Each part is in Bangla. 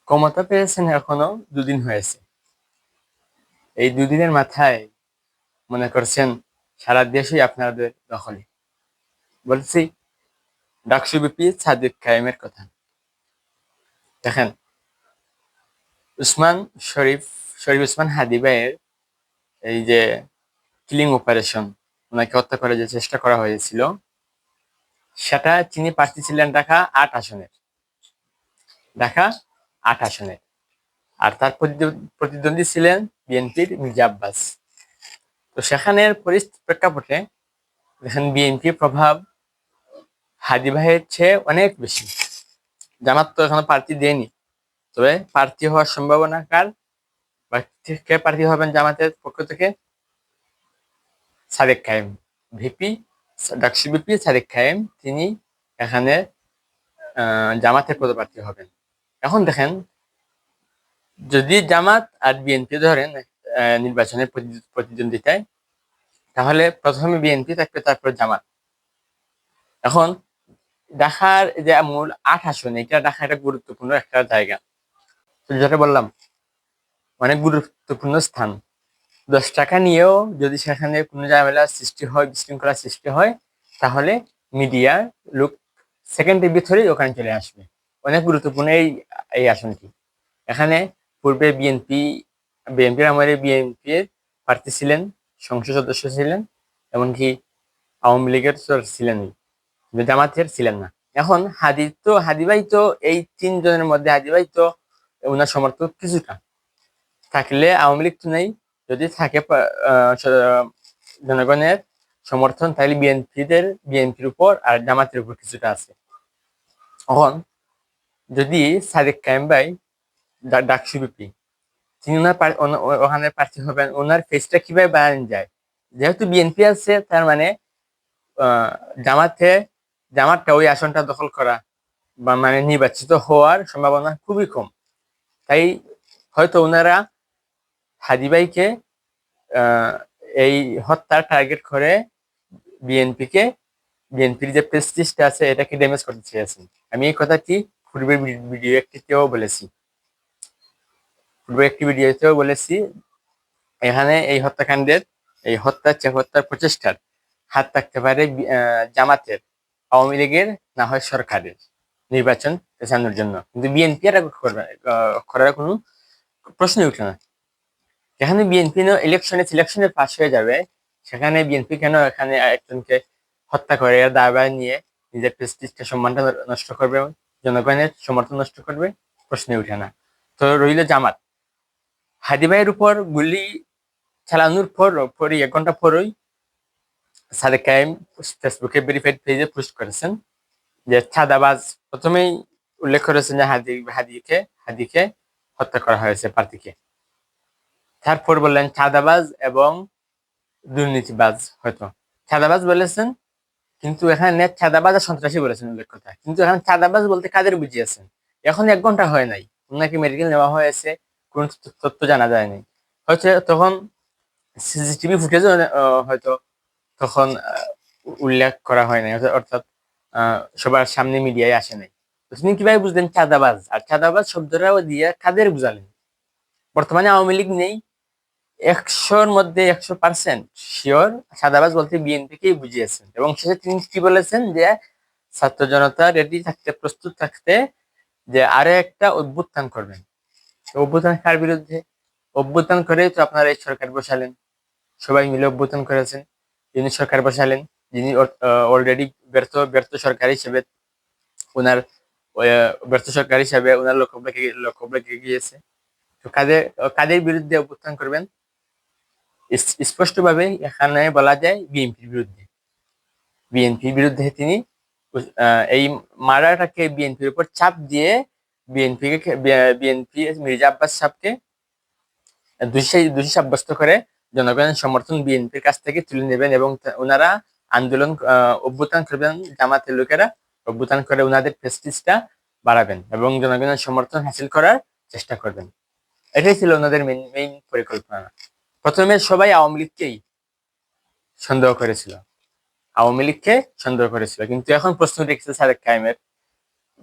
ক্ষমতা পেয়েছেন এখনো 2 দিন হয়েছে। এই 2 দিনের মাথায় মনে করছেন সারা দেশই আপনাদের দখলে। বলছি ডাকসু বিপি সাদিক কায়েমের কথা। দেখেন, উসমান শরীফ শরীফ ওসমান হাদি ভাইয়ের এই যে কিলিং অপারেশন, ওনাকে হত্যা করার যে চেষ্টা করা হয়েছিল, সেটা তিনি প্রার্থী ছিলেন ঢাকা 8 আসনে। আর তার প্রতিদ্বন্দ্বী ছিলেন বিএনপির মির্জা আব্বাস। তো সেখানের প্রেক্ষাপটে দেখেন বিএনপির প্রভাব হাদি ভাইয়ের চেয়ে অনেক বেশি। জামাত তো এখনো প্রার্থী দেয়নি, তবে প্রার্থী হওয়ার সম্ভাবনা কার বা কে প্রার্থী হবেন জামাতের পক্ষ থেকে? সাদেক কায়েম, ভিপি, ডাকসু ভিপি সাদেক কায়েম, তিনি এখানে জামাতের পদপ্রার্থী হবেন। এখন দেখেন, যদি জামাত আর বিএনপি ধরেন নির্বাচনের প্রতিদ্বন্দ্বিতায়, তাহলে প্রথমে বিএনপি থাকবে, তারপর জামাত। এখন ঢাকার যে মূল 8 আসন, এটা ঢাকা একটা গুরুত্বপূর্ণ একটা জায়গা। যেটা বললাম, অনেক গুরুত্বপূর্ণ স্থান। 10 টাকা নিয়েও যদি সেখানে কোনো ঝামেলা সৃষ্টি হয়, বিশৃঙ্খলা সৃষ্টি হয়, তাহলে মিডিয়ার লোক সেকেন্ডের ভিতরেই ওখানে চলে আসবে। অনেক গুরুত্বপূর্ণ এই আসনটি। এখানে পূর্বে বিএনপির আমলে বিএনপির প্রার্থী ছিলেন, সংসদ সদস্য ছিলেন, এমনকি আওয়ামী লীগের ছিলেনই, কিন্তু জামাতের ছিলেন না। এখন হাদি ভাই তো এই 3 জনের মধ্যে হাদি ভাই তো ওনার সমর্থক কিছুটা থাকলে, আওয়ামী লীগ তো নেই। যদি থাকে জনগণের সমর্থন, তাহলে বিএনপির উপর আর জামাতের উপর কিছুটা আছে। এখন যদি সাদেক কায়েম ভাই ডাকসু বিপি, তিনি ওখানে প্রার্থী হবেন, ওনার ফেসটা কিভাবে বানানো যায়? যেহেতু বিএনপি আছে, তার মানে জামাতটা ওই আসনটা দখল করা বা মানে নির্বাচিত হওয়ার সম্ভাবনা খুবই কম। তাই হয়তো ওনারা হাদি ভাইকে এই হত্যার টার্গেট করে বিএনপির যে প্রেস্টিজটা আছে, এটাকে ড্যামেজ করতে চেয়েছেন। আমি এই কথাটি পূর্বের একটি ভিডিওতেও বলেছি। এখানে এই হত্যার প্রচেষ্টার হাত থাকতে পারে জামাতের, আওয়ামী লীগের, না হয় সরকারের নির্বাচন পেছানোর জন্য, কিন্তু বিএনপি আর করার কোনো প্রশ্নই উঠে না। যেখানে বিএনপি সিলেকশনে পাশ হয়ে যাবে, সেখানে বিএনপি কেন এখানে একজনকে হত্যা করে দায় নিয়ে নিজের প্রেস্টিজটা, সম্মানটা নষ্ট করবে, জনগণের সমর্থন নষ্ট করবে? প্রশ্নই উঠে না। তো রইল জামাত। হাদি ভাইয়ের উপর গুলি চালানোর পরই 1 ঘন্টা পরই সাদেক কায়েম ফেসবুকে ভেরিফাইড পেজে পোস্ট করেছেন যে চাঁদাবাজ, প্রথমেই উল্লেখ করেছেন যে হাদিকে হত্যা করা হয়েছে, প্রার্থীকে। তারপর বললেন চাঁদাবাজ এবং দুর্নীতিবাজ। হয়তো চাঁদাবাজ বলেছেন, কিন্তু এখানে চাঁদাবাজ আর সন্ত্রাসী বলেছেন উল্লেখ কথা। কিন্তু এখানে চাঁদাবাজ বলতে কাদের বুঝিয়েছেন? এখন 1 ঘন্টা হয় নাই, ওনাকে মেডিকেল নেওয়া হয়েছে, কোন তথ্য জানা যায়নি। হয়তো তখন সিসিটিভি ফুটেজও হয়তো তখন উল্লেখ করা হয় নাই, অর্থাৎ সবার সামনে মিডিয়ায় আসে নাই। তুমি কিভাবে বুঝলেন চাঁদাবাজ? আর চাঁদাবাজ শব্দটাও দিয়ে কাদের বুঝালেন? বর্তমানে আওয়ামী লীগ নেই, 100-র মধ্যে 100% শিওর চাঁদাবাজ বলতে বিএনপিকেই বুঝিয়েছেন। এবং শেষে তিনি কি বলেছেন যে ছাত্র জনতা রেডি থাকতে, প্রস্তুত থাকতে, যে আরো একটা অভ্যুত্থান করবেন। অভ্যুত্থান কার বিরুদ্ধে? অভ্যুত্থান করেই তো আপনারা এই সরকার বসালেন, সবাই মিলে অভ্যুত্থান করেছেন, যিনি সরকার বসালেন, যিনি অলরেডি ব্যর্থ সরকার হিসেবে ওনার ব্যর্থ সরকার হিসেবে ওনার লক্ষ্য রেখে গিয়েছে। তো কাদের বিরুদ্ধে অভ্যুত্থান করবেন? স্পষ্টভাবে এখানে বলা যায় বিএনপির বিরুদ্ধে তিনি এই মারাটাকে বিএনপির উপর চাপ দিয়ে বিএনপি মির্জা আব্বাস সাহেবকে দোষী সাব্যস্ত করে জনগণের সমর্থন বিএনপির কাছ থেকে তুলে নেবেন, এবং ওনারা অভ্যুত্থান করবেন, জামাতের লোকেরা অভ্যুত্থান করে ওনাদের প্রেস্টিজটা বাড়াবেন এবং জনগণের সমর্থন হাসিল করার চেষ্টা করবেন। এটাই ছিল ওনাদের মেইন পরিকল্পনা। প্রথমে সবাই সন্দেহ করেছিল আওয়ামী লীগকে সন্দেহ করেছিল, কিন্তু এখন প্রশ্ন রেখেছে সাদেক কায়েমের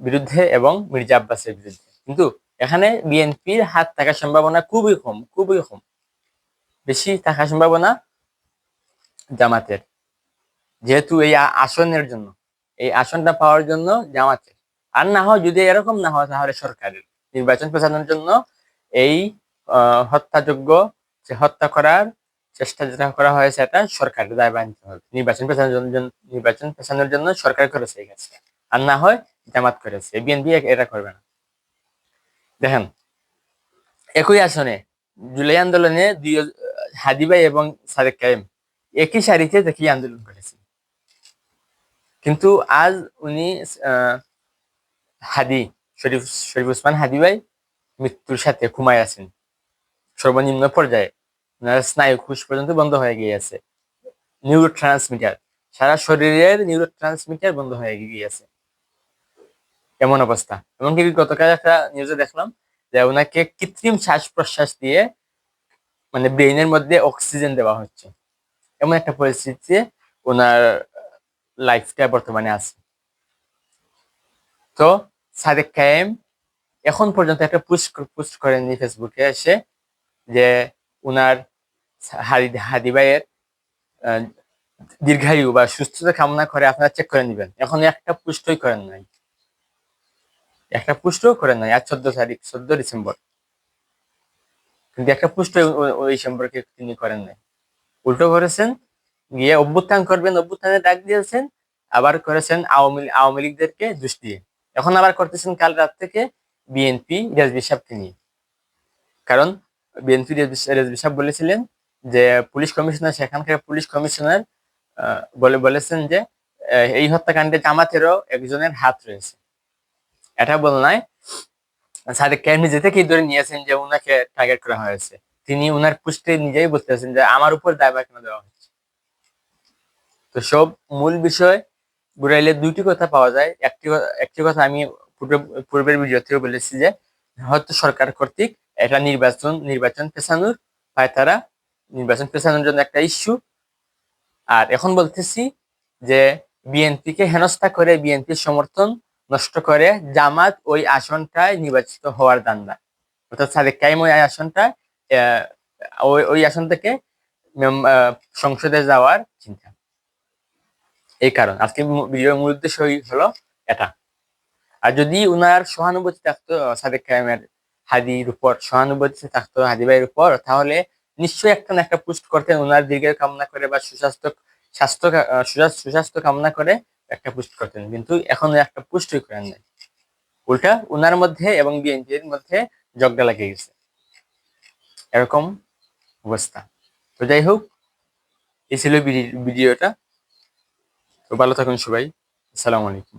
বিরুদ্ধে এবং মির্জা আব্বাসের বিরুদ্ধে। কিন্তু এখানে বিএনপির হাত থাকার সম্ভাবনা খুবই কম, খুবই কম। বেশি থাকার সম্ভাবনা জামাতের, যেহেতু এই আসনের জন্য, এই আসনটা পাওয়ার জন্য জামাতের। আর না হয় যদি এরকম না হয় তাহলে সরকারের নির্বাচন পেছানোর জন্য এই হত্যাযোগ্য যে হত্যা করার চেষ্টা যেটা করা হয়েছে এটা সরকারের দায়ভার নিতে হবে। নির্বাচন পেছানোর জন্য সরকার করেছে এই কাজটা, আর না হয় জামাত করেছে। বিএনপি এটা করবে না। দেখেন, একই আসনে জুলাই আন্দোলনে হাদি ভাই এবং সাদেক কায়েম একই সারিতে দেখি আন্দোলন করেছে, কিন্তু আজ উনি হাদি শরীফ শরীফ ওসমান হাদি ভাই মৃত্যুর সাথে ঘুমায় আছেন সর্বনিম্ন পর্যায়ে। ওনার স্নায়ু কোষ পর্যন্ত বন্ধ হয়ে গিয়েছে, নিউরো ট্রান্সমিটার, সারা শরীরের নিউরো ট্রান্সমিটার বন্ধ হয়ে গিয়েছে, এমন অবস্থা। এমনকি গতকাল একটা নিউজে দেখলাম যে ওনাকে কৃত্রিম শ্বাস প্রশ্বাস দিয়ে মানে ব্রেইনের মধ্যে অক্সিজেন দেওয়া হচ্ছে। এমন একটা পরিস্থিতিতে ওনার লাইফটা বর্তমানে আছে। তো সাদেক কায়েম এখন পর্যন্ত একটা পোস্ট করেননি ফেসবুকে এসে যে উনার হাদি ভাইয়ের দীর্ঘায়ু বা সুস্থতা কামনা করে আপনারা চেক করে নেবেন। এখন একটা পুষ্টই করেন নাই, একটা পুষ্টও করেন নাই। আজ 14 ডিসেম্বর, কিন্তু একটা পুষ্ট ওই সম্পর্কে তিনি করেন নাই। উল্টো করেছেন গিয়ে অভ্যুত্থান করবেন, অভ্যুত্থানের ডাক দিয়েছেন, আবার করেছেন আওয়ামী লীগদেরকে দোষ দিয়ে। এখন আবার করতেছেন কাল রাত থেকে বিএনপি রেজভী সাহেবকে নিয়ে। কারণ বিএনপি রেজভী সাহেব বলেছিলেন যে পুলিশ কমিশনার, সেখানকার পুলিশ কমিশনার বলেছেন যে এই হত্যাকাণ্ডে জামাতেরও একজনের হাত রয়েছে। এটা বল নাই, সাদেক কায়েম নিজে থেকেই ধরে নিয়েছেন যে উনাকে টার্গেট করা হয়েছে। তিনি উনার পুষ্টে নিজেই বলতেছেন যে আমার উপর দায়ভার কেন দেওয়া হচ্ছে। তো সব মূল বিষয় ঘুরাইলে দুইটি কথা পাওয়া যায়। একটি কথা আমি পূর্বের ভিডিওতেও বলেছি যে হয়তো সরকার কর্তৃক এটা নির্বাচন পেছানোর তারা নির্বাচন পেছানোর জন্য একটা ইস্যু। আর এখন বলতেছি যে বিএনপি কে হেনস্থা করে, বিএনপির সমর্থন নষ্ট করে জামাত ওই আসনটায় নির্বাচিত হওয়ার দান্দা, অর্থাৎ সাদেক কায়েম ওই আসনটায় ওই আসন থেকে সংসদে যাওয়ার চিন্তা। এই কারণ আজকে ভিডিওর মূল উদ্দেশ্য হলো এটা। আর যদি উনার সহানুভূতি থাকতো সাদেক কায়েমের হাদির উপর, সহানুভূতি থাকতো হাদি ভাইয়ের উপর, তাহলে নিশ্চয়ই একটা না একটা পোস্ট করতেন উনার দীর্ঘ কামনা করে বা সুস্বাস্থ্য কামনা করে একটা পোস্ট করতেন। কিন্তু এখন একটা পোস্টই করেন নাই, উল্টা উনার মধ্যে এবং বিএনপির মধ্যে ঝগড়া লেগে গেছে, এরকম অবস্থা। তো যাই হোক, এই ছিল ভিডিওটা। তো ভালো থাকুন সবাই, আসসালামু আলাইকুম।